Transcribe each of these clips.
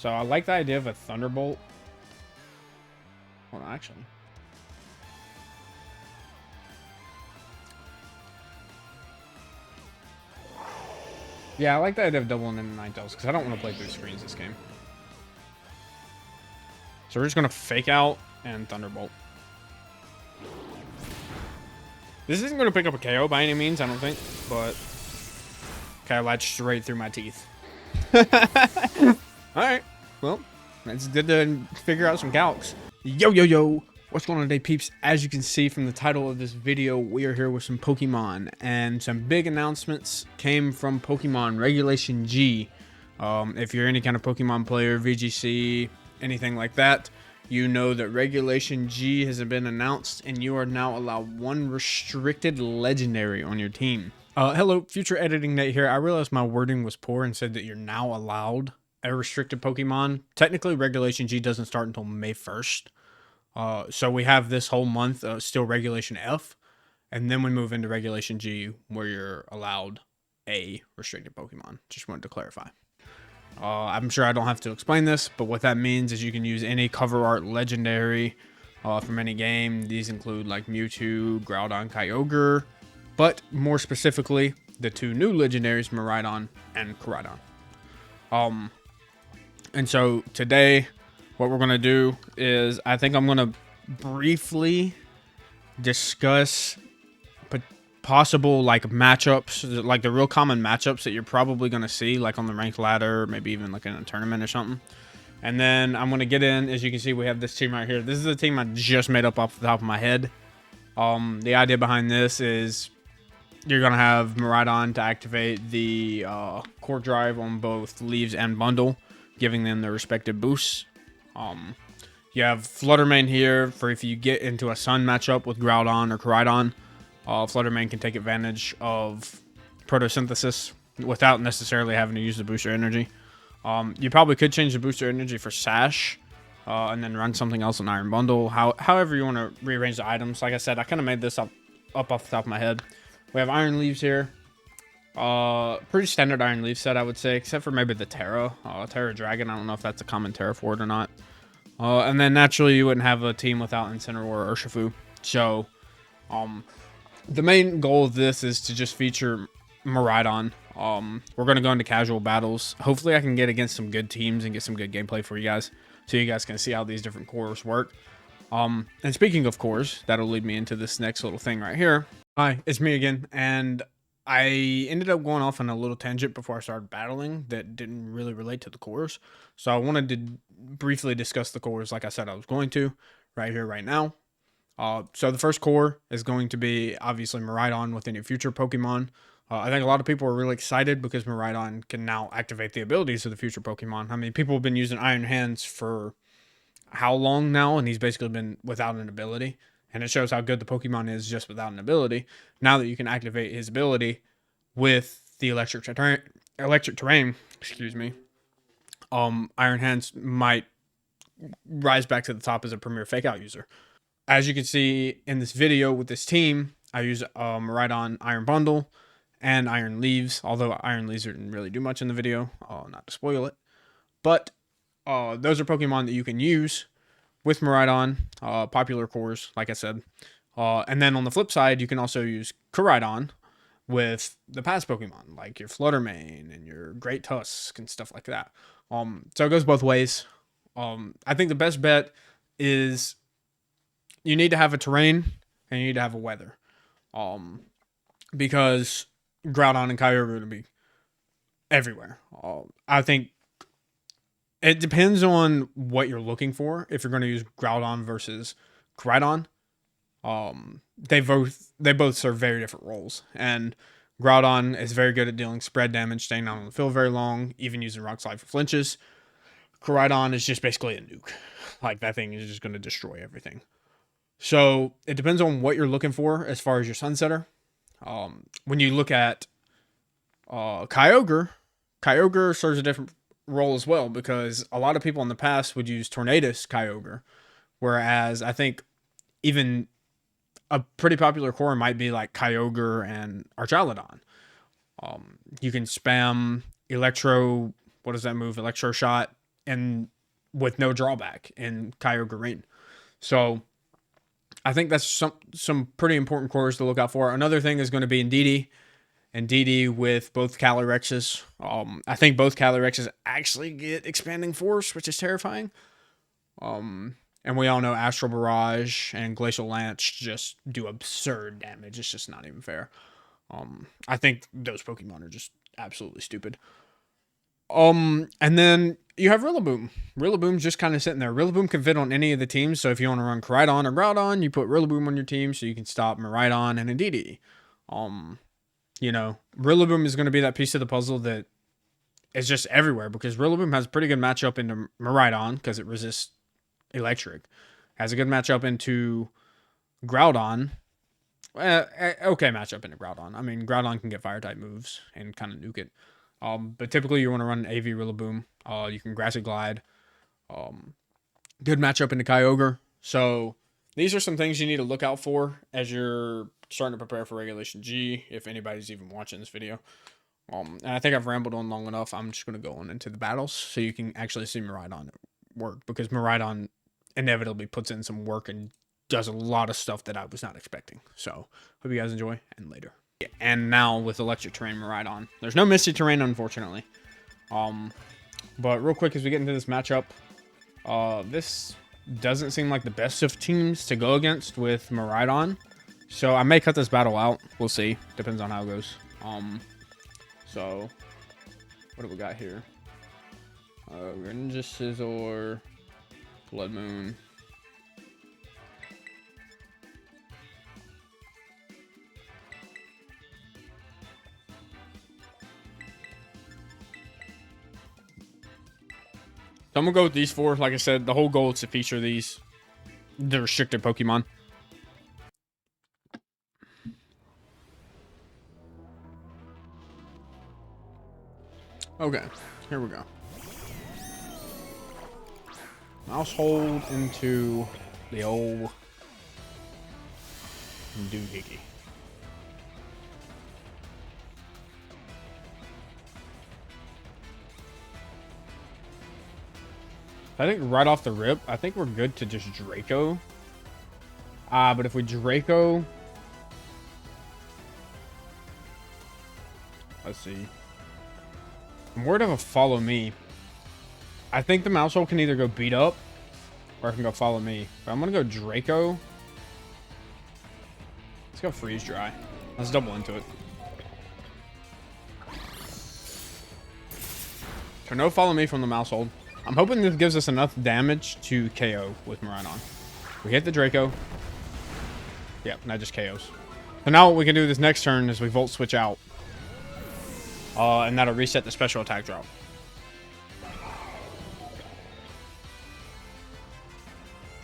So I like the idea of a Thunderbolt. Hold on, actually. Yeah, I like the idea of doubling into Ninetales because I don't want to play through screens this game. So we're just going to fake out and Thunderbolt. This isn't going to pick up a KO by any means, I don't think. But okay, latched straight through my teeth. Alright, well, it's good to figure out some calcs. Yo, yo, yo. What's going on today, peeps? As you can see from the title of this video, we are here with some Pokemon, and some big announcements came from Pokemon Regulation G. If you're any kind of Pokemon player, VGC, anything like that, you know that Regulation G has been announced, and you are now allowed one restricted legendary on your team. Hello, future editing Nate here. I realized my wording was poor and said that you're now allowed a restricted Pokemon. Technically, Regulation G doesn't start until May 1st. So we have this whole month still Regulation F, and then we move into Regulation G where you're allowed a restricted Pokemon. Just wanted to clarify. I'm sure I don't have to explain this, but what that means is you can use any cover art legendary from any game. These include like Mewtwo, Groudon, Kyogre, but more specifically, the two new legendaries, Miraidon and Koraidon. And so today, what we're going to do is I think I'm going to briefly discuss possible like matchups, like the real common matchups that you're probably going to see like on the ranked ladder, maybe even like in a tournament or something. And then I'm going to get in, as you can see, we have this team right here. This is the team I just made up off the top of my head. The idea behind this is you're going to have Miraidon to activate the core drive on both Leaves and Bundle, giving them their respective boosts. You have Fluttermane here for if you get into a Sun matchup with Groudon or Koraidon. Fluttermane can take advantage of photosynthesis without necessarily having to use the booster energy. You probably could change the booster energy for Sash and then run something else on Iron Bundle. However you want to rearrange the items. Like I said, I kind of made this up off the top of my head. We have Iron Leaves here. Pretty standard Iron Leaf set, I would say, except for maybe the Terra. Terra Dragon, I don't know if that's a common Terra for it or not. And then naturally you wouldn't have a team without Incineroar or Urshifu. So, the main goal of this is to just feature Miraidon. We're going to go into casual battles. Hopefully I can get against some good teams and get some good gameplay for you guys, so you guys can see how these different cores work. And speaking of cores, that'll lead me into this next little thing right here. Hi, it's me again, and I ended up going off on a little tangent before I started battling that didn't really relate to the cores. So I wanted to briefly discuss the cores like I said I was going to, right here, right now. So the first core is going to be obviously Miraidon with any future Pokemon. I think a lot of people are really excited because Miraidon can now activate the abilities of the future Pokemon. I mean, people have been using Iron Hands for how long now, and he's basically been without an ability. And it shows how good the Pokemon is just without an ability. Now that you can activate his ability with the electric terrain, excuse me, Iron Hands might rise back to the top as a premier fake out user. As you can see in this video with this team, I use Miraidon Iron Bundle and Iron Leaves, although Iron Leaves didn't really do much in the video, not to spoil it. But those are Pokemon that you can use with Miraidon, popular cores, like I said. And then on the flip side, you can also use Koraidon with the past Pokemon, like your Fluttermane and your Great Tusk and stuff like that. So it goes both ways. I think the best bet is you need to have a terrain and you need to have a weather. Because Groudon and Kyogre are going to be everywhere. I think it depends on what you're looking for. If you're going to use Groudon versus Koraidon, they both serve very different roles. And Groudon is very good at dealing spread damage, staying out on the field very long, even using Rock Slide for flinches. Koraidon is just basically a nuke. Like, that thing is just going to destroy everything. So it depends on what you're looking for as far as your Sunsetter. When you look at Kyogre serves a different role as well, because a lot of people in the past would use Tornadus Kyogre, whereas I think even a pretty popular core might be like Kyogre and Archaludon. You can spam Electro, what does that move? Electro Shot and with no drawback in Kyogre Green. So I think that's some pretty important cores to look out for. Another thing is going to be Indeedee. And DD with both Calyrexes. I think both Calyrexes actually get Expanding Force, which is terrifying. And we all know Astral Barrage and Glacial Lance just do absurd damage. It's just not even fair. I think those Pokemon are just absolutely stupid. And then you have Rillaboom. Rillaboom's just kind of sitting there. Rillaboom can fit on any of the teams, so if you want to run Koraidon or Groudon, you put Rillaboom on your team so you can stop Miraidon and Indeedee. You know, Rillaboom is going to be that piece of the puzzle that is just everywhere because Rillaboom has a pretty good matchup into Miraidon because it resists electric. Has a good matchup into Groudon. Okay matchup into Groudon. I mean, Groudon can get fire type moves and kind of nuke it. But typically you want to run AV Rillaboom. You can Grassy Glide. Good matchup into Kyogre. So these are some things you need to look out for as you're starting to prepare for Regulation G, if anybody's even watching this video. And I think I've rambled on long enough. I'm just going to go on into the battles so you can actually see Miraidon work, because Miraidon inevitably puts in some work and does a lot of stuff that I was not expecting. So hope you guys enjoy, and later. And now with Electric Terrain Miraidon. There's no Misty Terrain, unfortunately. But real quick as we get into this matchup, this doesn't seem like the best of teams to go against with Miraidon. So I may cut this battle out. We'll see. Depends on how it goes. So what do we got here? Ninja Scizor, Blood Moon. So I'm gonna go with these four. Like I said, the whole goal is to feature the restricted Pokemon. Okay, here we go. Mouse hold into the old doohickey. I think right off the rip, I think we're good to just Draco. But if we Draco... Let's see. I'm worried of a Follow Me. I think the mouse hole can either go Beat Up, or I can go Follow Me. But I'm going to go Draco. Let's go Freeze Dry. Let's double into it. So no Follow Me from the mouse hold. I'm hoping this gives us enough damage to KO with Miraidon. We hit the Draco. Yep, that just KOs. So now what we can do this next turn is we Volt Switch out. And that'll reset the special attack drop.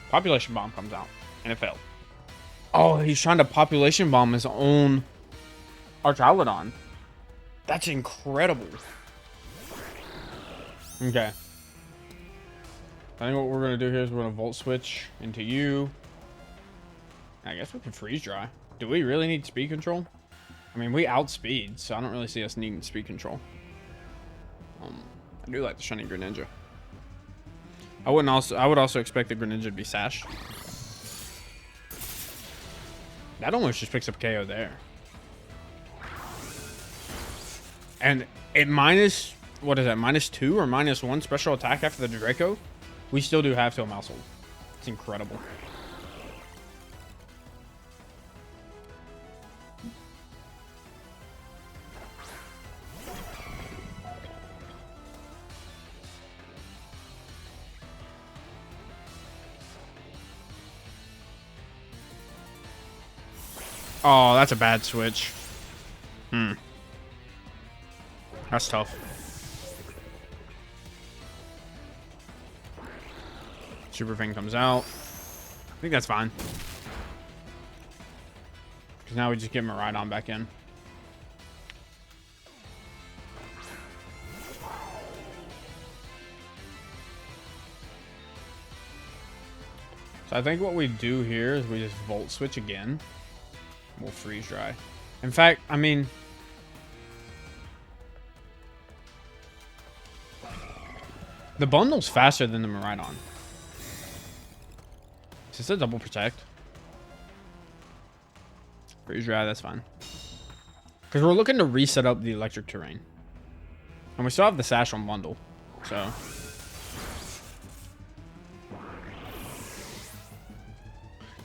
Population Bomb comes out, and it failed. Oh, he's trying to Population Bomb his own Archaludon. That's incredible. Okay. I think what we're going to do here is we're going to Volt Switch into you. I guess we can Freeze Dry. Do we really need speed control? I mean, we outspeed, so I don't really see us needing speed control. I do like the shiny Greninja. I would also expect the Greninja to be sashed. That almost just picks up KO there. And it minus, what is that, -2 or -1 special attack after the Draco? We still do have to a mouse hold. It's incredible. Oh, that's a bad switch. That's tough. Super Fang comes out. I think that's fine. Because now we just give him a Miraidon back in. So I think what we do here is we just Volt Switch again. We'll Freeze Dry. In fact, I mean... The bundle's faster than the Miraidon. Is this a double protect? Freeze dry, that's fine. Because we're looking to reset up the electric terrain. And we still have the Sash on bundle. So.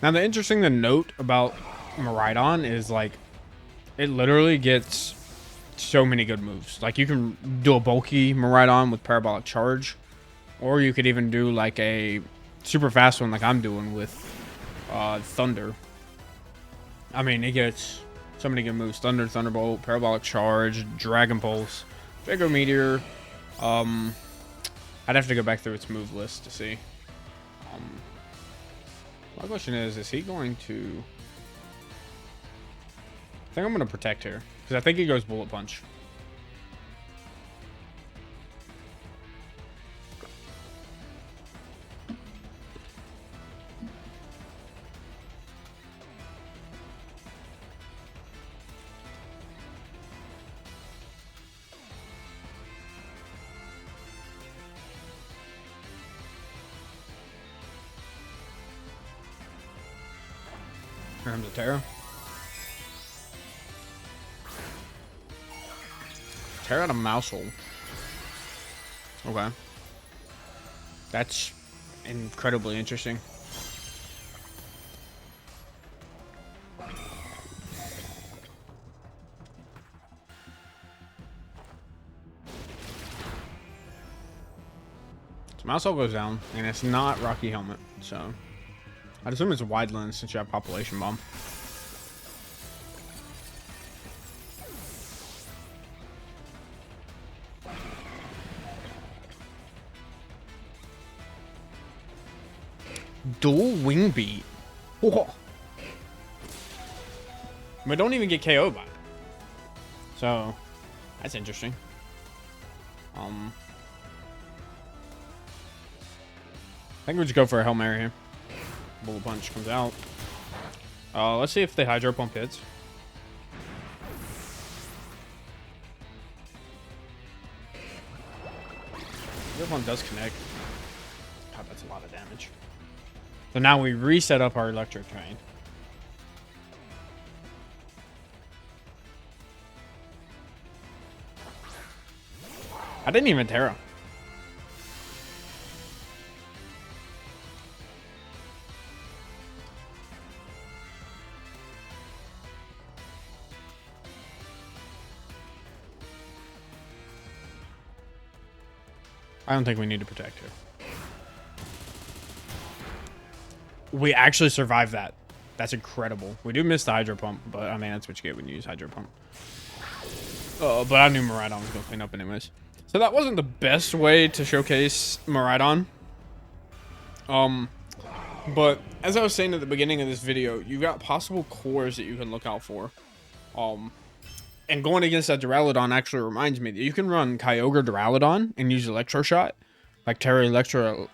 Now the interesting to note about Miraidon is like, it literally gets so many good moves. Like you can do a bulky Miraidon with Parabolic Charge. Or you could even do like a super fast one like I'm doing with Thunder. I mean, it gets so many good moves. Thunder, Thunderbolt, Parabolic Charge, Dragon Pulse, Draco Meteor. I'd have to go back through its move list to see. My question is he going to... I think I'm going to protect here. Because I think he goes Bullet Punch. Here comes a Terra. Terra out a Mouse Hole. Okay. That's incredibly interesting. So Mouse Hole goes down, and it's not Rocky Helmet, so... I'd assume it's a wide lens since you have Population Bomb. Dual Wing Beat. Whoa. We don't even get KO'd by it. So, that's interesting. I think we just go for a Hail Mary here. Bullet Punch comes out. Let's see if the Hydro Pump hits. Hydro Pump does connect. God, that's a lot of damage. So now we reset up our electric train. I didn't even Terra. I don't think we need to protect her. We actually survived that. That's incredible. We do miss the Hydro Pump, but I mean, that's what you get when you use Hydro Pump. But I knew Miraidon was going to clean up anyways. So that wasn't the best way to showcase Miraidon. But as I was saying at the beginning of this video, you've got possible cores that you can look out for. And going against that Duraludon actually reminds me that you can run Kyogre Duraludon and use Electro Shot. Like Terra Electric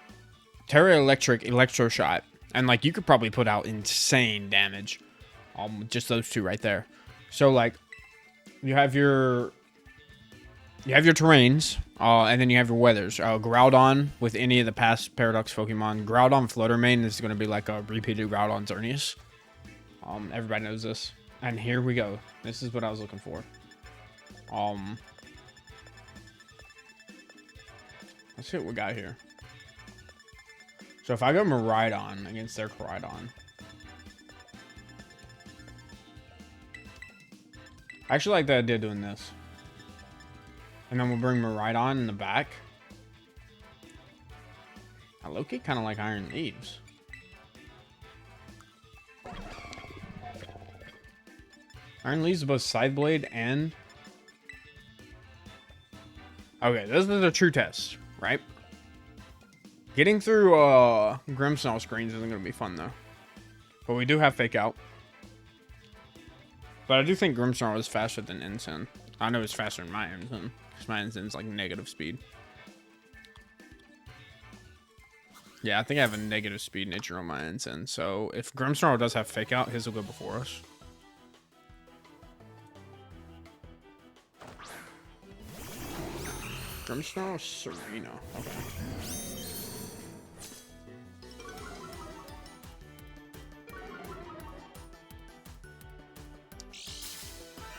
Electro Shot. And like you could probably put out insane damage. Just those two right there. So like you have your terrains, and then you have your weathers. Groudon with any of the past Paradox Pokemon. Groudon Flutter Mane is going to be like a repeated Groudon Xerneas. Everybody knows this. And here we go. This is what I was looking for. Let's see what we got here. So if I go Miraidon against their Koraidon. I actually like the idea of doing this. And then we'll bring Miraidon in the back. I low-key kind of like Iron Leaves. Iron Leaves is both Scythe Blade and... Okay, this is a true test, right? Getting through Grimmsnarl screens isn't going to be fun, though. But we do have Fake Out. But I do think Grimmsnarl is faster than Ensign. I know it's faster than my Ensign. Because my Ensign's like negative speed. Yeah, I think I have a negative speed nature on my Ensign. So if Grimmsnarl does have Fake Out, his will go before us. Grimmsnarl, Serena. Okay.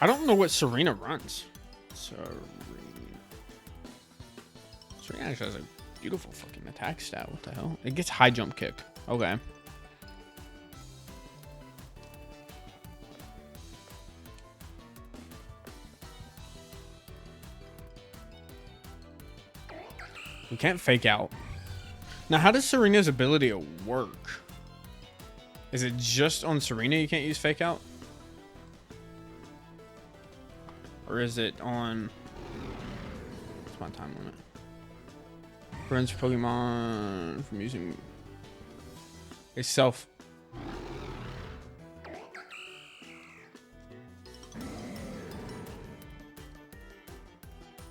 I don't know what Serena runs. Serena actually has a beautiful fucking attack stat. What the hell? It gets high jump kick. Okay. We can't fake out. Now, how does Serena's ability work? Is it just on Serena you can't use fake out? Or is it on... What's my time limit? Prevents Pokemon from using a self...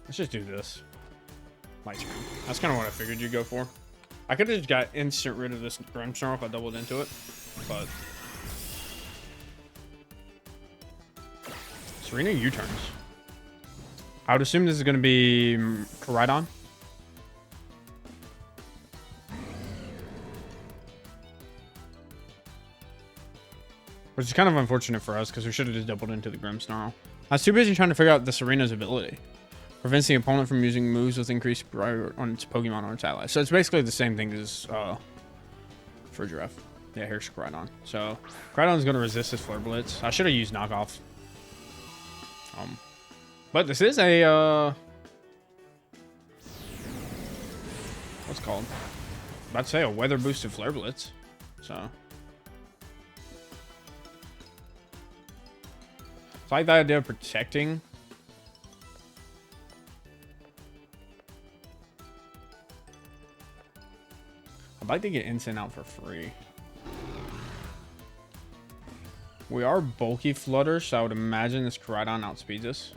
Let's just do this. Light screen. That's kind of what I figured you'd go for. I could have just got instant rid of this Grimmsnarl if I doubled into it, but... Serena U-turns. I would assume this is going to be Koraidon. Which is kind of unfortunate for us because we should have just doubled into the Grimmsnarl. I was too busy trying to figure out the Serena's ability. Prevents the opponent from using moves with increased priority on its Pokemon or its allies. So it's basically the same thing as for Giraffe. Yeah, here's Koraidon. So Koraidon's going to resist this Flare Blitz. I should have used knockoff. But this is a what's it called? About to say a weather boosted Flare Blitz. So I like the idea of protecting. I'd like to get Instant out for free. We are bulky Flutter, so I would imagine this Koraidon outspeeds us.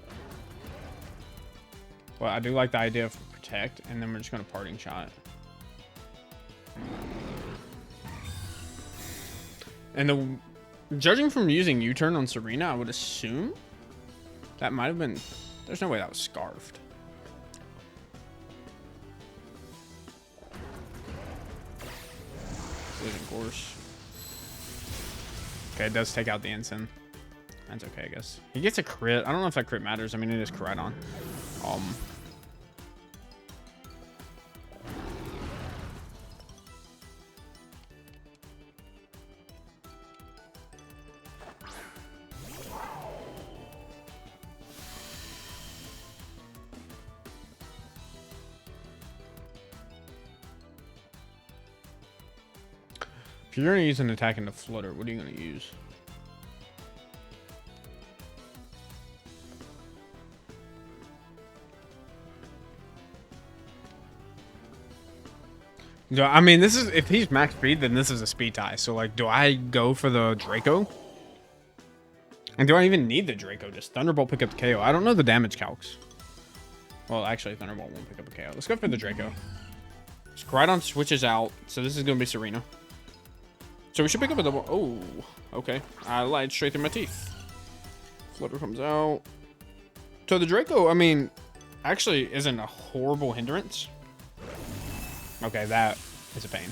But I do like the idea of Protect, and then we're just going to Parting Shot. And judging from using U-turn on Serena, I would assume that might have been... There's no way that was Scarfed. Losing course. Okay, it does take out the Ensign. That's okay, I guess. He gets a crit. I don't know if that crit matters. I mean, it is Koraidon. If you're going to use an attack into Flutter, what are you going to use? I mean, this is, if he's max speed, then this is a speed tie. So, like, do I go for the Draco? And do I even need the Draco? Just Thunderbolt pick up the KO. I don't know the damage calcs. Well, actually, Thunderbolt won't pick up a KO. Let's go for the Draco. So Koraidon switches out. So this is going to be Serena. So we should pick up a double. Oh, okay. I lied straight through my teeth. Flutter comes out. So the Draco, I mean, actually isn't a horrible hindrance. Okay, that is a pain.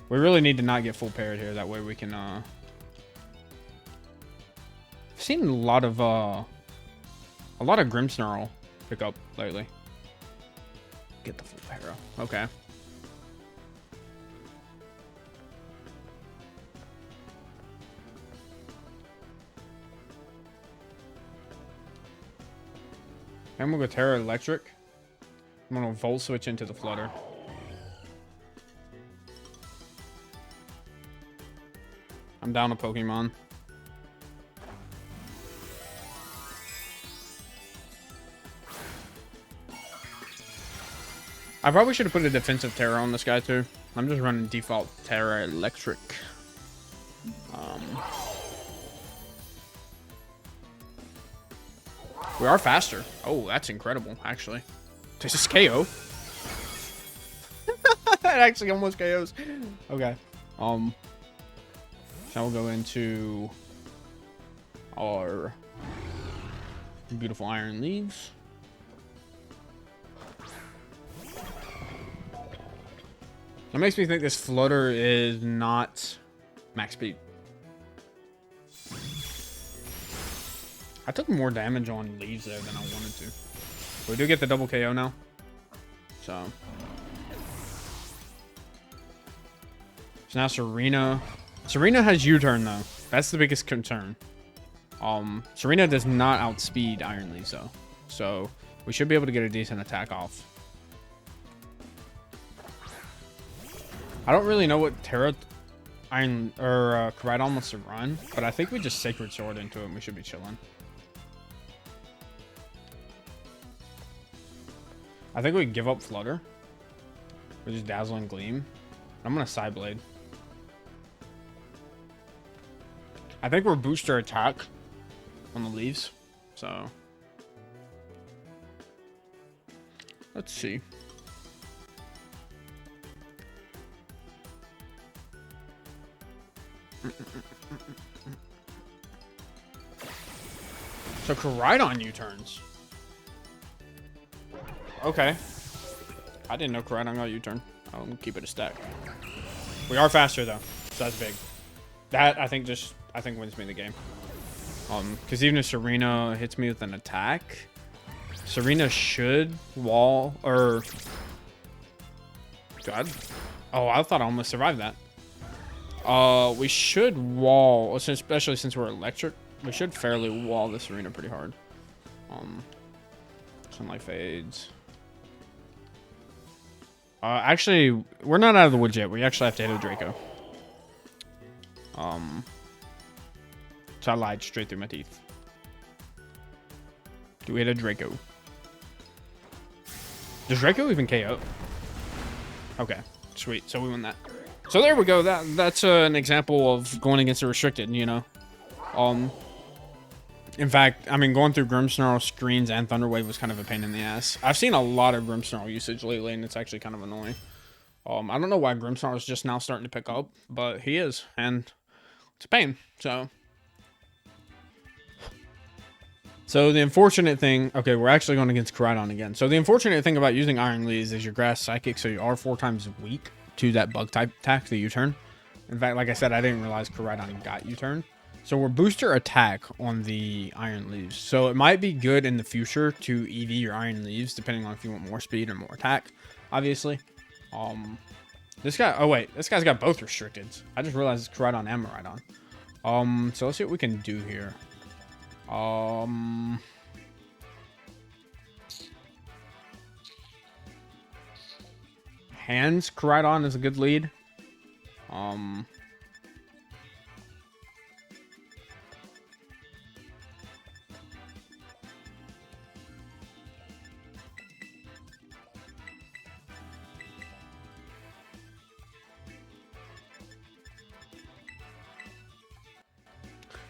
We really need to not get full paired here. That way we can, I've seen a lot of Grimmsnarl pick up lately. Get the full pair up. Okay. I'm gonna go Terra Electric. I'm gonna Volt Switch into the Flutter. I'm down a Pokemon. I probably should have put a defensive Terra on this guy too. I'm just running default Terra Electric. We are faster. Oh, that's incredible, actually. This is KO. That actually almost KOs. Okay. Now we'll go into our beautiful Iron Leaves. That makes me think this Flutter is not max speed. I took more damage on leaves there than I wanted to. But we do get the double KO now. So now Serena. Serena has U-turn though. That's the biggest concern. Serena does not outspeed Iron Leaves though. So we should be able to get a decent attack off. I don't really know what Terra Iron or Koraidon wants to run, but I think we just Sacred Sword into it and we should be chilling. I think we give up Flutter. We're just Dazzling Gleam. I'm gonna Side Blade. I think we're booster attack on the leaves. So let's see. So Koraidon U-turns. Okay. I didn't know Koraidon got U-turn. I'll keep it a stack. We are faster though, so that's big. That I think wins me the game. Because even if Serena hits me with an attack, Serena should wall or God. Oh, I thought I almost survived that. We should wall, especially since we're electric. We should fairly wall this Serena pretty hard. Sunlight fades. Actually, we're not out of the woods yet. We actually have to hit a Draco. So I lied straight through my teeth. Do we hit a Draco? Does Draco even KO? Okay, sweet. So we win that. So there we go. That's an example of going against a restricted, you know. In fact, I mean, going through Grimmsnarl screens and Thunderwave was kind of a pain in the ass. I've seen a lot of Grimmsnarl usage lately, and it's actually kind of annoying. I don't know why Grimmsnarl is just now starting to pick up, but he is, and it's a pain. So the unfortunate thing, okay, we're actually going against Koraidon again. So the unfortunate thing about using Iron Leaves is your Grass Psychic, so you are 4 times weak to that bug type attack, the U-turn. In fact, like I said, I didn't realize Koraidon got U-turn. So we're booster attack on the Iron Leaves. So it might be good in the future to EV your Iron Leaves, depending on if you want more speed or more attack, obviously. This guy, oh wait, this guy's got both restricteds. I just realized it's Koraidon and Miraidon. So let's see what we can do here. Hands Koraidon is a good lead.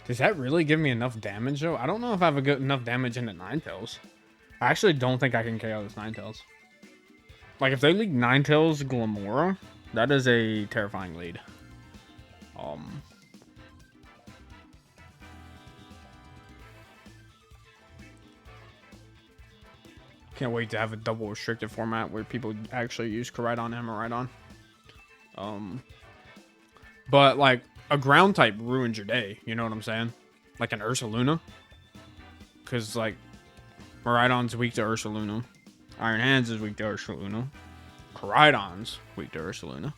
Does that really give me enough damage, though? I don't know if I have enough damage into Ninetales. I actually don't think I can KO this Ninetales. Like, if they lead Ninetales Glamora, that is a terrifying lead. Can't wait to have a double restricted format where people actually use Koraidon and Miraidon. But, like, a ground type ruins your day, you know what I'm saying? Like an Ursaluna. Because, like, Miraidon's weak to Ursaluna. Iron Hands is weak to Ursaluna. Koraidon's weak to Ursaluna.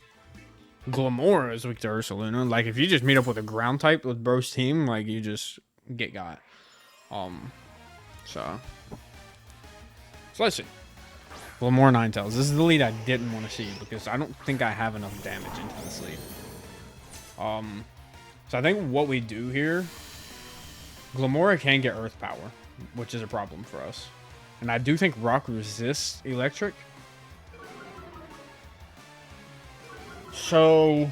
Glamora is weak to Ursaluna. Like, if you just meet up with a ground type with bro's team, like, you just get got. So let's see. Glamora Ninetales. This is the lead I didn't want to see because I don't think I have enough damage into this lead. So I think what we do here, Glamora can get Earth Power, which is a problem for us. And I do think Rock resists Electric. So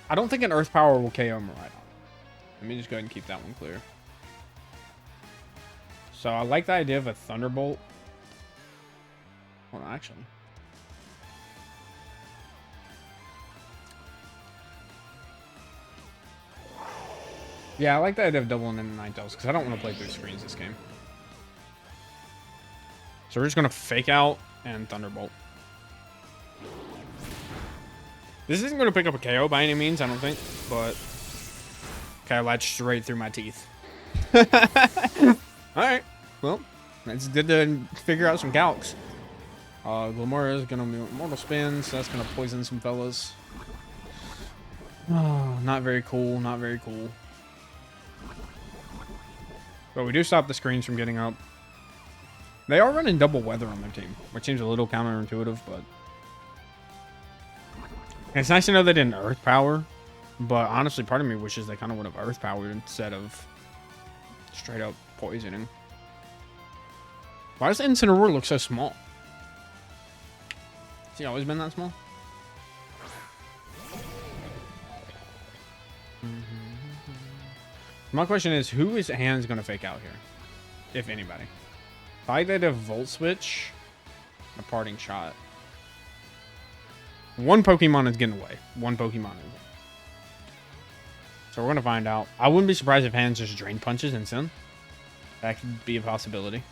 I don't think an Earth Power will KO Miraidon. Let me just go ahead and keep that one clear. So I like the idea of a Thunderbolt. Hold on, actually. Yeah, I like the idea of doubling into Ninetales because I don't want to play through screens this game. So we're just going to fake out and Thunderbolt. This isn't going to pick up a KO by any means, I don't think. But okay, latched straight through my teeth. Alright. Well, it's good to figure out some calcs. Glamora is going to be mortal spin, so that's going to poison some fellas. Oh, not very cool, not very cool. But we do stop the screens from getting up. They are running double weather on their team, which seems a little counterintuitive, but it's nice to know they didn't earth power. But honestly, part of me wishes they kind of would have earth powered instead of straight up poisoning. Why does Incineroar look so small? Has he always been that small? My question is, who is Hands going to fake out here? If anybody. If I did a Volt Switch, a Parting Shot. One Pokemon is getting away. One Pokemon is. So we're going to find out. I wouldn't be surprised if Hands just Drain Punches Instant. That could be a possibility.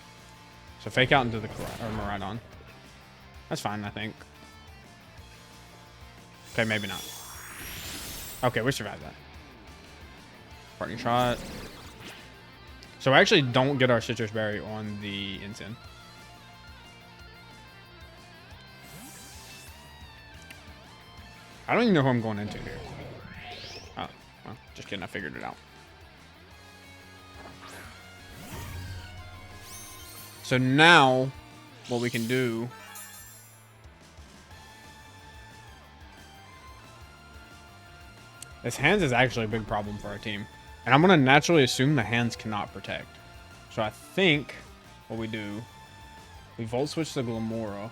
So fake out into the Miraidon. That's fine, I think. Okay, maybe not. Okay, we survived that. Parting Shot. So I actually don't get our Citrus Berry on the Instant. I don't even know who I'm going into here. Oh, well, just kidding. I figured it out. So now, what we can do... This Hands is actually a big problem for our team. And I'm going to naturally assume the Hands cannot protect. So I think what we do... We Volt Switch the Glamora.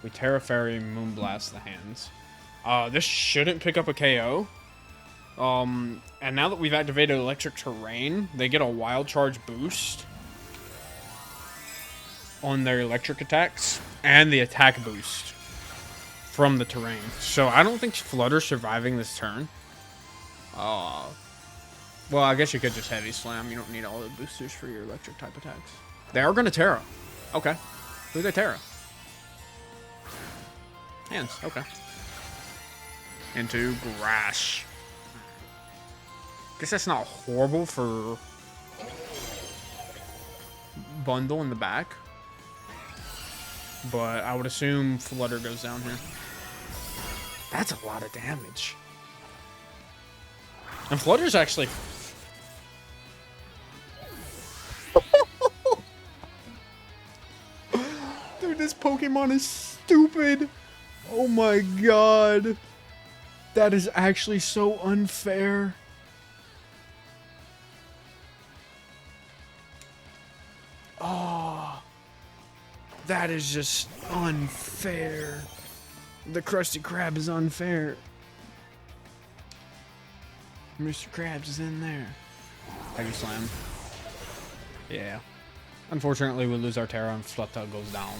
We Terra Fairy Moonblast the Hands. This shouldn't pick up a KO. And now that we've activated Electric Terrain, they get a Wild Charge boost on their electric attacks and the attack boost from the terrain. So I don't think Flutter's surviving this turn. Well, I guess you could just Heavy Slam. You don't need all the boosters for your electric type attacks. They are going to Terra. Okay. Who's they Terra? Hands. Okay. Into Grass. Guess that's not horrible for Bundle in the back. But I would assume Flutter goes down here. That's a lot of damage. And Flutter's actually... Dude, this Pokemon is stupid. Oh my god. That is actually so unfair. Oh. That is just unfair. The Krusty Krab is unfair. Mr. Krabs is in there. Heavy Slam. Yeah. Unfortunately, we lose our Terra and Flutter goes down.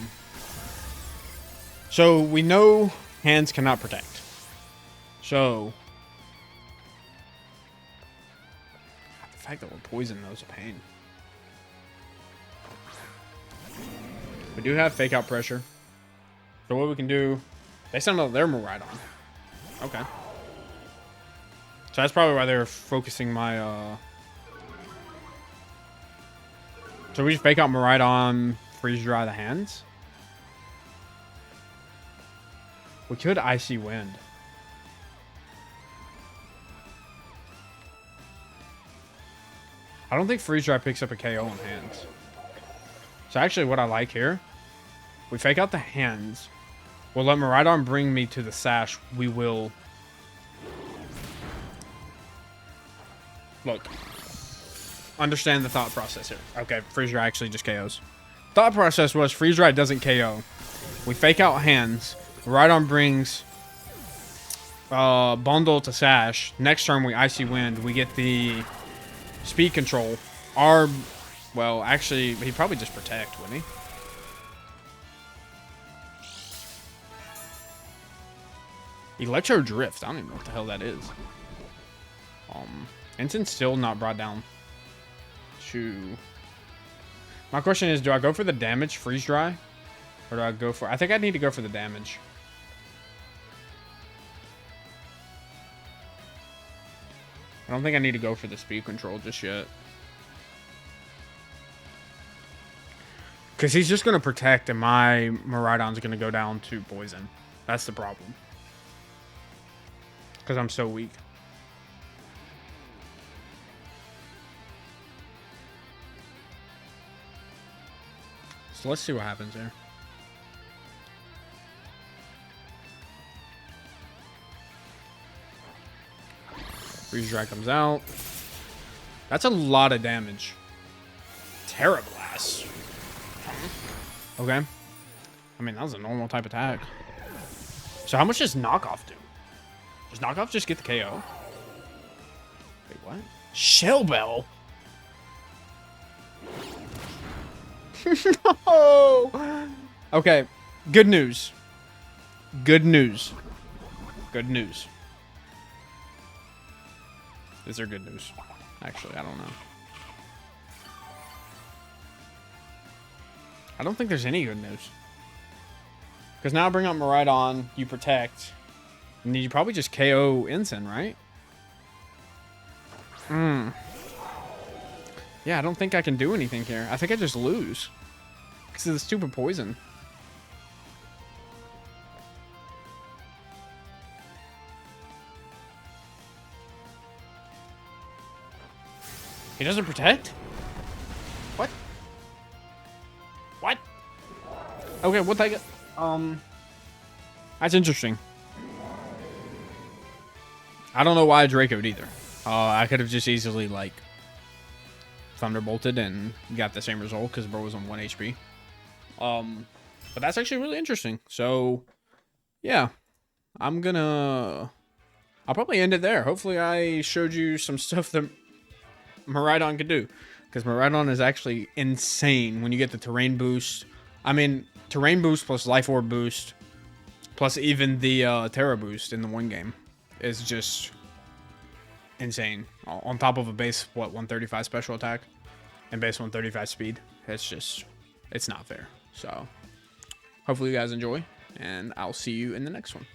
So, we know Hands cannot protect. So, the fact that we're poisoned though is a pain. We do have Fake Out Pressure. So what we can do... They send out their Miraidon. Okay. So that's probably why they're focusing my... So we just Fake Out Miraidon, Freeze Dry the Hands. We could Icy Wind. I don't think Freeze Dry picks up a KO on Hands. So actually what I like here, we Fake Out the Hands. We'll let Miraidon bring me to the Sash. We will... Look. Understand the thought process here. Okay, Freeze Dry actually just KOs. Thought process was Freeze Dry doesn't KO. We Fake Out Hands. Miraidon brings Bundle to Sash. Next turn we Icy Wind. We get the Speed Control. Our... Well, actually, he'd probably just Protect, wouldn't he? Electro Drift. I don't even know what the hell that is. Ensign's still not brought down to... My question is, do I go for the damage, Freeze Dry? Or do I go for... I think I need to go for the damage. I don't think I need to go for the speed control just yet. Because he's just going to protect, and my Miraidon's going to go down to poison. That's the problem. Because I'm so weak. So let's see what happens here. Freeze Dry comes out. That's a lot of damage. Terra Blast. Okay. I mean, that was a normal type attack. So how much does Knockoff do? Does Knockoff just get the KO? Wait, what? Shell Bell? No! Okay. Good news. Good news. Good news. Is there good news? Actually, I don't know. I don't think there's any good news. Because now I bring up Miraidon, you protect. And you probably just KO Ensign, right? Yeah, I don't think I can do anything here. I think I just lose. Because of the stupid poison. He doesn't protect? What? What? Okay, what the that's interesting. I don't know why I Draco'd either. I could have just easily, like, Thunderbolted and got the same result because bro was on 1 HP. But that's actually really interesting. So, yeah. I'll probably end it there. Hopefully I showed you some stuff that Miraidon could do. Because Miraidon is actually insane when you get the terrain boost. I mean, terrain boost plus life orb boost. Plus even the Terra boost in the one game. Is just insane. On top of a base, what, 135 special attack? And base 135 speed. It's not fair. So, hopefully you guys enjoy. And I'll see you in the next one.